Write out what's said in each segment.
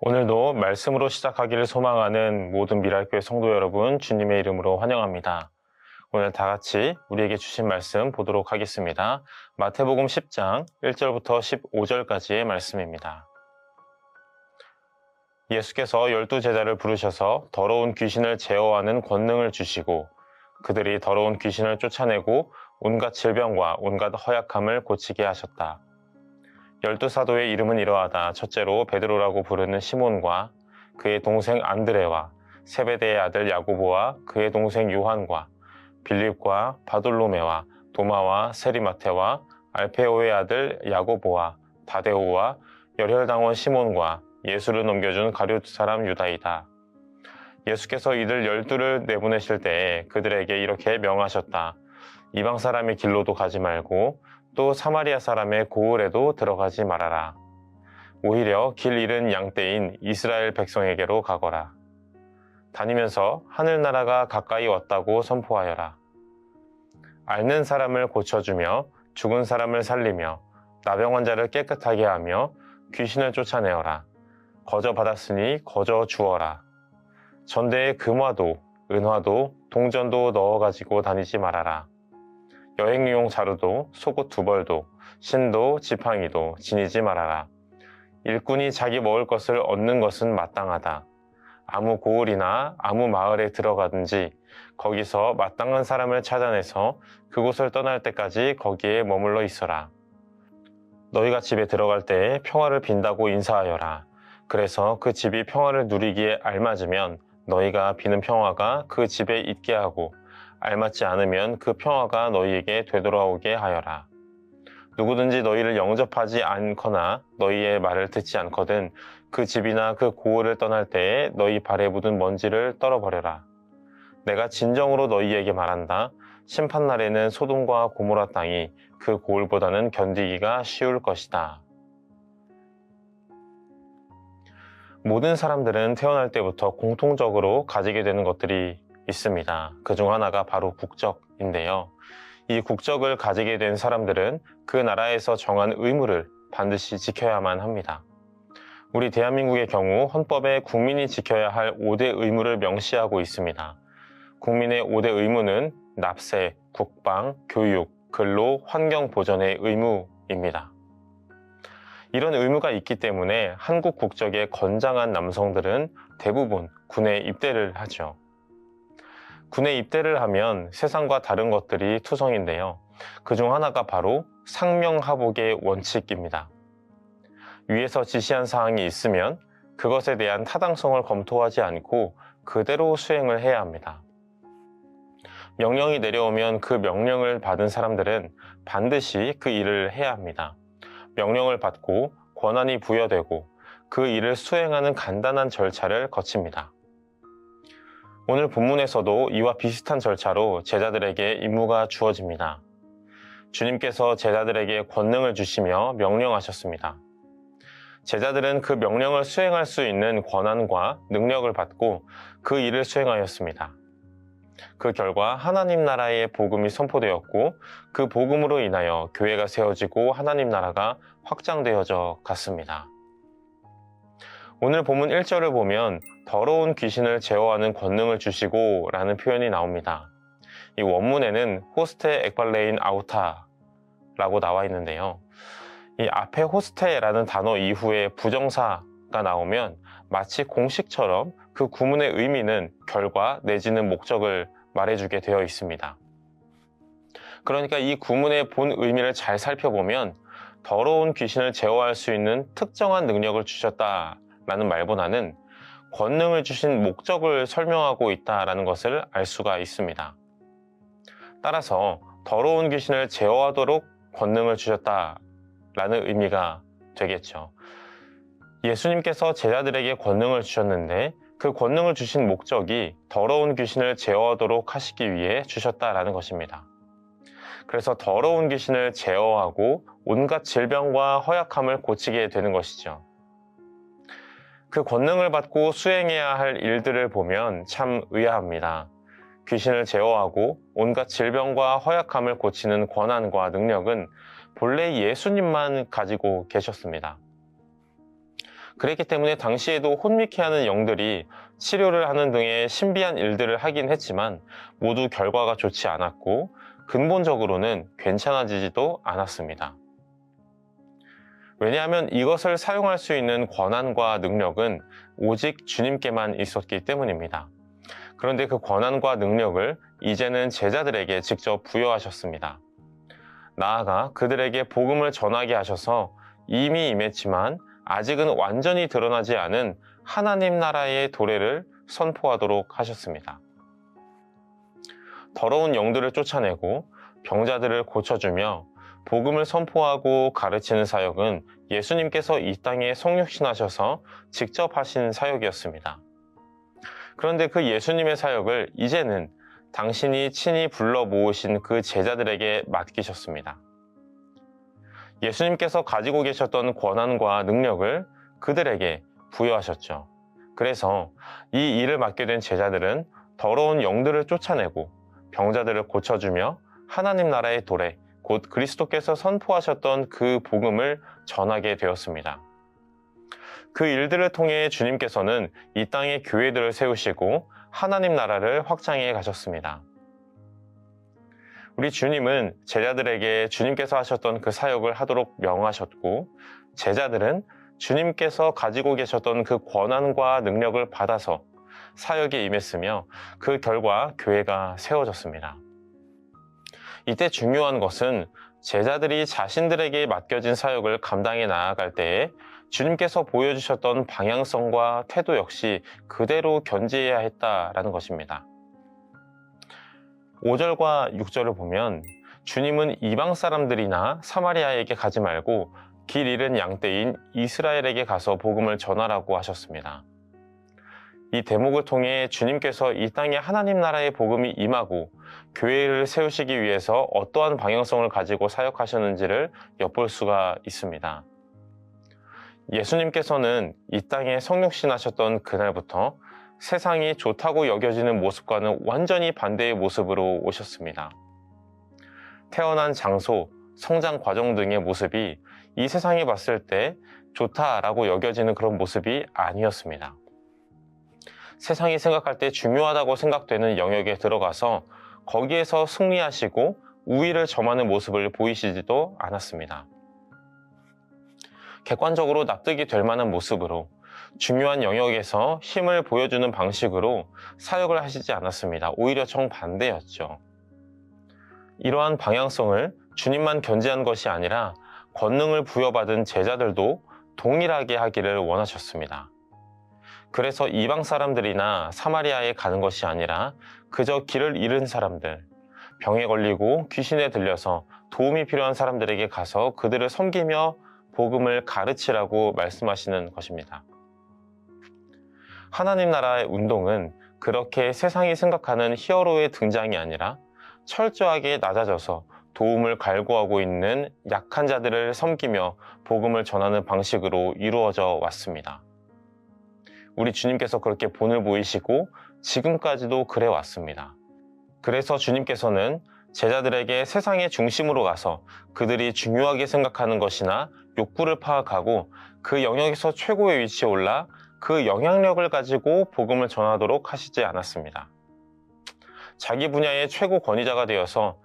오늘도 말씀으로 시작하기를 소망하는 모든 미랄교회 성도 여러분, 주님의 이름으로 환영합니다. 오늘 다 같이 우리에게 주신 말씀 보도록 하겠습니다. 마태복음 10장 1절부터 15절까지의 말씀입니다. 예수께서 12제자를 부르셔서 더러운 귀신을 제어하는 권능을 주시고 그들이 더러운 귀신을 쫓아내고 온갖 질병과 온갖 허약함을 고치게 하셨다. 12사도의 이름은 이러하다. 첫째로 베드로라고 부르는 시몬과 그의 동생 안드레와 세베대의 아들 야고보와 그의 동생 요한과 빌립과 바돌로메와 도마와 세리마테와 알페오의 아들 야고보와 다데오와 열혈당원 시몬과 예수를 넘겨준 가룟 사람 유다이다. 예수께서 이들 12를 내보내실 때에 그들에게 이렇게 명하셨다. 이방 사람의 길로도 가지 말고 또 사마리아 사람의 고을에도 들어가지 말아라. 오히려 길 잃은 양떼인 이스라엘 백성에게로 가거라. 다니면서 하늘나라가 가까이 왔다고 선포하여라. 앓는 사람을 고쳐주며 죽은 사람을 살리며 나병 환자를 깨끗하게 하며 귀신을 쫓아내어라. 거저 받았으니 거저 주어라. 전대에 금화도 은화도 동전도 넣어가지고 다니지 말아라. 여행용 자루도 속옷 2벌도 신도 지팡이도 지니지 말아라. 일꾼이 자기 먹을 것을 얻는 것은 마땅하다. 아무 고을이나 아무 마을에 들어가든지 거기서 마땅한 사람을 찾아내서 그곳을 떠날 때까지 거기에 머물러 있어라. 너희가 집에 들어갈 때에 평화를 빈다고 인사하여라. 그래서 그 집이 평화를 누리기에 알맞으면 너희가 비는 평화가 그 집에 있게 하고 알맞지 않으면 그 평화가 너희에게 되돌아오게 하여라. 누구든지 너희를 영접하지 않거나 너희의 말을 듣지 않거든 그 집이나 그 고을을 떠날 때에 너희 발에 묻은 먼지를 떨어버려라. 내가 진정으로 너희에게 말한다. 심판날에는 소돔과 고모라 땅이 그 고을보다는 견디기가 쉬울 것이다. 모든 사람들은 태어날 때부터 공통적으로 가지게 되는 것들이 있습니다. 그중 하나가 바로 국적인데요. 이 국적을 가지게 된 사람들은 그 나라에서 정한 의무를 반드시 지켜야만 합니다. 우리 대한민국의 경우 헌법에 국민이 지켜야 할 5대 의무를 명시하고 있습니다. 국민의 5대 의무는 납세, 국방, 교육, 근로, 환경 보전의 의무입니다. 이런 의무가 있기 때문에 한국 국적의 건장한 남성들은 대부분 군에 입대를 하죠. 군에 입대를 하면 세상과 다른 것들이 투성인데요. 그중 하나가 바로 상명하복의 원칙입니다. 위에서 지시한 사항이 있으면 그것에 대한 타당성을 검토하지 않고 그대로 수행을 해야 합니다. 명령이 내려오면 그 명령을 받은 사람들은 반드시 그 일을 해야 합니다. 명령을 받고 권한이 부여되고 그 일을 수행하는 간단한 절차를 거칩니다. 오늘 본문에서도 이와 비슷한 절차로 제자들에게 임무가 주어집니다. 주님께서 제자들에게 권능을 주시며 명령하셨습니다. 제자들은 그 명령을 수행할 수 있는 권한과 능력을 받고 그 일을 수행하였습니다. 그 결과 하나님 나라의 복음이 선포되었고 그 복음으로 인하여 교회가 세워지고 하나님 나라가 확장되어져 갔습니다. 오늘 본문 1절을 보면 더러운 귀신을 제어하는 권능을 주시고 라는 표현이 나옵니다. 이 원문에는 호스테 ekballein auta 라고 나와 있는데요. 이 앞에 호스테라는 단어 이후에 부정사가 나오면 마치 공식처럼 그 구문의 의미는 결과 내지는 목적을 말해주게 되어 있습니다. 그러니까 이 구문의 본 의미를 잘 살펴보면 더러운 귀신을 제어할 수 있는 특정한 능력을 주셨다라는 말보다는 권능을 주신 목적을 설명하고 있다는 것을 알 수가 있습니다. 따라서 더러운 귀신을 제어하도록 권능을 주셨다라는 의미가 되겠죠. 예수님께서 제자들에게 권능을 주셨는데 그 권능을 주신 목적이 더러운 귀신을 제어하도록 하시기 위해 주셨다라는 것입니다. 그래서 더러운 귀신을 제어하고 온갖 질병과 허약함을 고치게 되는 것이죠. 그 권능을 받고 수행해야 할 일들을 보면 참 의아합니다. 귀신을 제어하고 온갖 질병과 허약함을 고치는 권한과 능력은 본래 예수님만 가지고 계셨습니다. 그랬기 때문에 당시에도 혼미케 하는 영들이 치료를 하는 등의 신비한 일들을 하긴 했지만 모두 결과가 좋지 않았고 근본적으로는 괜찮아지지도 않았습니다. 왜냐하면 이것을 사용할 수 있는 권한과 능력은 오직 주님께만 있었기 때문입니다. 그런데 그 권한과 능력을 이제는 제자들에게 직접 부여하셨습니다. 나아가 그들에게 복음을 전하게 하셔서 이미 임했지만 아직은 완전히 드러나지 않은 하나님 나라의 도래를 선포하도록 하셨습니다. 더러운 영들을 쫓아내고 병자들을 고쳐주며 복음을 선포하고 가르치는 사역은 예수님께서 이 땅에 성육신하셔서 직접 하신 사역이었습니다. 그런데 그 예수님의 사역을 이제는 당신이 친히 불러 모으신 그 제자들에게 맡기셨습니다. 예수님께서 가지고 계셨던 권한과 능력을 그들에게 부여하셨죠. 그래서 이 일을 맡게 된 제자들은 더러운 영들을 쫓아내고 병자들을 고쳐주며 하나님 나라의 도래, 곧 그리스도께서 선포하셨던 그 복음을 전하게 되었습니다. 그 일들을 통해 주님께서는 이 땅에 교회들을 세우시고 하나님 나라를 확장해 가셨습니다. 우리 주님은 제자들에게 주님께서 하셨던 그 사역을 하도록 명하셨고, 제자들은 주님께서 가지고 계셨던 그 권한과 능력을 받아서 사역에 임했으며 그 결과 교회가 세워졌습니다. 이때 중요한 것은 제자들이 자신들에게 맡겨진 사역을 감당해 나아갈 때에 주님께서 보여주셨던 방향성과 태도 역시 그대로 견지해야 했다라는 것입니다. 5절과 6절을 보면 주님은 이방 사람들이나 사마리아에게 가지 말고 길 잃은 양떼인 이스라엘에게 가서 복음을 전하라고 하셨습니다. 이 대목을 통해 주님께서 이 땅에 하나님 나라의 복음이 임하고 교회를 세우시기 위해서 어떠한 방향성을 가지고 사역하셨는지를 엿볼 수가 있습니다. 예수님께서는 이 땅에 성육신하셨던 그날부터 세상이 좋다고 여겨지는 모습과는 완전히 반대의 모습으로 오셨습니다. 태어난 장소, 성장 과정 등의 모습이 이 세상에 봤을 때 좋다라고 여겨지는 그런 모습이 아니었습니다. 세상이 생각할 때 중요하다고 생각되는 영역에 들어가서 거기에서 승리하시고 우위를 점하는 모습을 보이시지도 않았습니다. 객관적으로 납득이 될 만한 모습으로 중요한 영역에서 힘을 보여주는 방식으로 사역을 하시지 않았습니다. 오히려 정반대였죠. 이러한 방향성을 주님만 견지한 것이 아니라 권능을 부여받은 제자들도 동일하게 하기를 원하셨습니다. 그래서 이방 사람들이나 사마리아에 가는 것이 아니라 그저 길을 잃은 사람들, 병에 걸리고 귀신에 들려서 도움이 필요한 사람들에게 가서 그들을 섬기며 복음을 가르치라고 말씀하시는 것입니다. 하나님 나라의 운동은 그렇게 세상이 생각하는 히어로의 등장이 아니라 철저하게 낮아져서 도움을 갈구하고 있는 약한 자들을 섬기며 복음을 전하는 방식으로 이루어져 왔습니다. 우리 주님께서 그렇게 본을 보이시고 지금까지도 그래 왔습니다. 그래서 주님께서는 제자들에게 세상의 중심으로 가서 그들이 중요하게 생각하는 것이나 욕구를 파악하고 그 영역에서 최고의 위치에 올라 그 영향력을 가지고 복음을 전하도록 하시지 않았습니다. 자기 분야의 최고 권위자가 되어서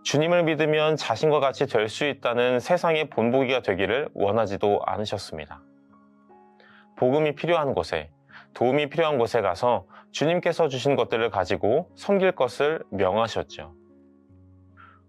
주님을 믿으면 자신과 같이 될 수 있다는 세상의 본보기가 되기를 원하지도 않으셨습니다. 복음이 필요한 곳에, 도움이 필요한 곳에 가서 주님께서 주신 것들을 가지고 섬길 것을 명하셨죠.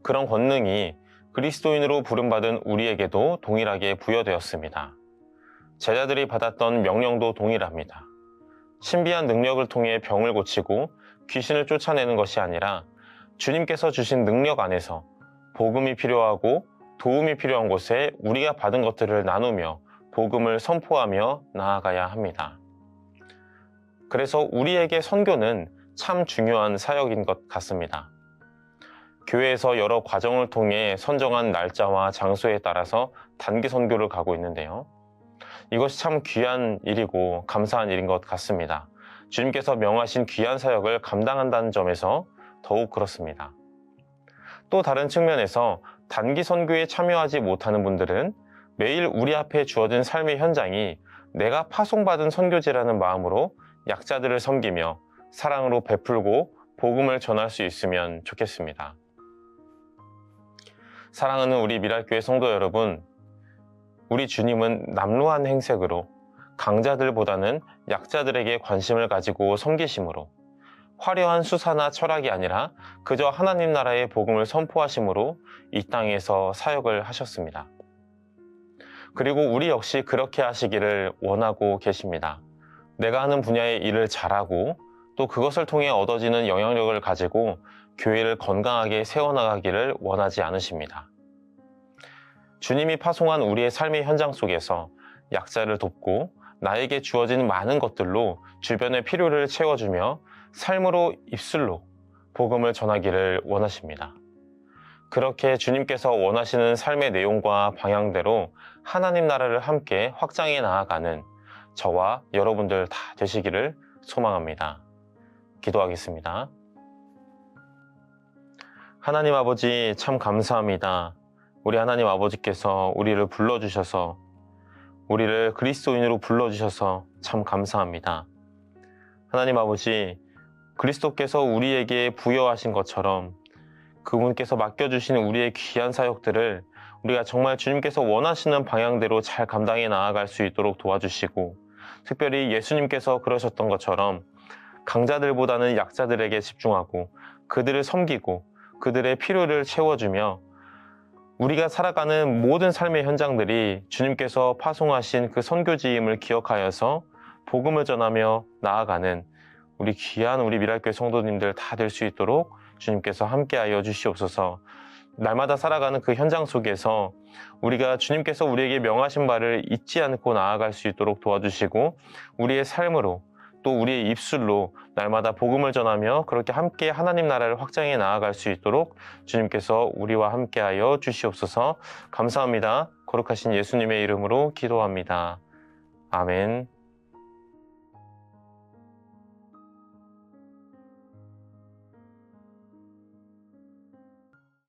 그런 권능이 그리스도인으로 부름받은 우리에게도 동일하게 부여되었습니다. 제자들이 받았던 명령도 동일합니다. 신비한 능력을 통해 병을 고치고 귀신을 쫓아내는 것이 아니라 주님께서 주신 능력 안에서 복음이 필요하고 도움이 필요한 곳에 우리가 받은 것들을 나누며 복음을 선포하며 나아가야 합니다. 그래서 우리에게 선교는 참 중요한 사역인 것 같습니다. 교회에서 여러 과정을 통해 선정한 날짜와 장소에 따라서 단기 선교를 가고 있는데요. 이것이 참 귀한 일이고 감사한 일인 것 같습니다. 주님께서 명하신 귀한 사역을 감당한다는 점에서 더욱 그렇습니다. 또 다른 측면에서 단기 선교에 참여하지 못하는 분들은 매일 우리 앞에 주어진 삶의 현장이 내가 파송받은 선교지라는 마음으로 약자들을 섬기며 사랑으로 베풀고 복음을 전할 수 있으면 좋겠습니다. 사랑하는 우리 미랄교회 성도 여러분, 우리 주님은 남루한 행색으로 강자들보다는 약자들에게 관심을 가지고 섬기심으로 화려한 수사나 철학이 아니라 그저 하나님 나라의 복음을 선포하심으로 이 땅에서 사역을 하셨습니다. 그리고 우리 역시 그렇게 하시기를 원하고 계십니다. 내가 하는 분야의 일을 잘하고 또 그것을 통해 얻어지는 영향력을 가지고 교회를 건강하게 세워나가기를 원하지 않으십니다. 주님이 파송한 우리의 삶의 현장 속에서 약자를 돕고 나에게 주어진 많은 것들로 주변의 필요를 채워주며 삶으로 입술로 복음을 전하기를 원하십니다. 그렇게 주님께서 원하시는 삶의 내용과 방향대로 하나님 나라를 함께 확장해 나아가는 저와 여러분들 다 되시기를 소망합니다. 기도하겠습니다. 하나님 아버지 참 감사합니다. 우리 하나님 아버지께서 우리를 불러주셔서 우리를 그리스도인으로 불러주셔서 참 감사합니다. 하나님 아버지, 그리스도께서 우리에게 부여하신 것처럼 그분께서 맡겨주신 우리의 귀한 사역들을 우리가 정말 주님께서 원하시는 방향대로 잘 감당해 나아갈 수 있도록 도와주시고, 특별히 예수님께서 그러셨던 것처럼 강자들보다는 약자들에게 집중하고 그들을 섬기고 그들의 필요를 채워주며 우리가 살아가는 모든 삶의 현장들이 주님께서 파송하신 그 선교지임을 기억하여서 복음을 전하며 나아가는 우리 귀한 우리 미랄교회 성도님들 다 될 수 있도록 주님께서 함께하여 주시옵소서. 날마다 살아가는 그 현장 속에서 우리가 주님께서 우리에게 명하신 바를 잊지 않고 나아갈 수 있도록 도와주시고, 우리의 삶으로 또 우리의 입술로 날마다 복음을 전하며 그렇게 함께 하나님 나라를 확장해 나아갈 수 있도록 주님께서 우리와 함께하여 주시옵소서. 감사합니다. 거룩하신 예수님의 이름으로 기도합니다. 아멘.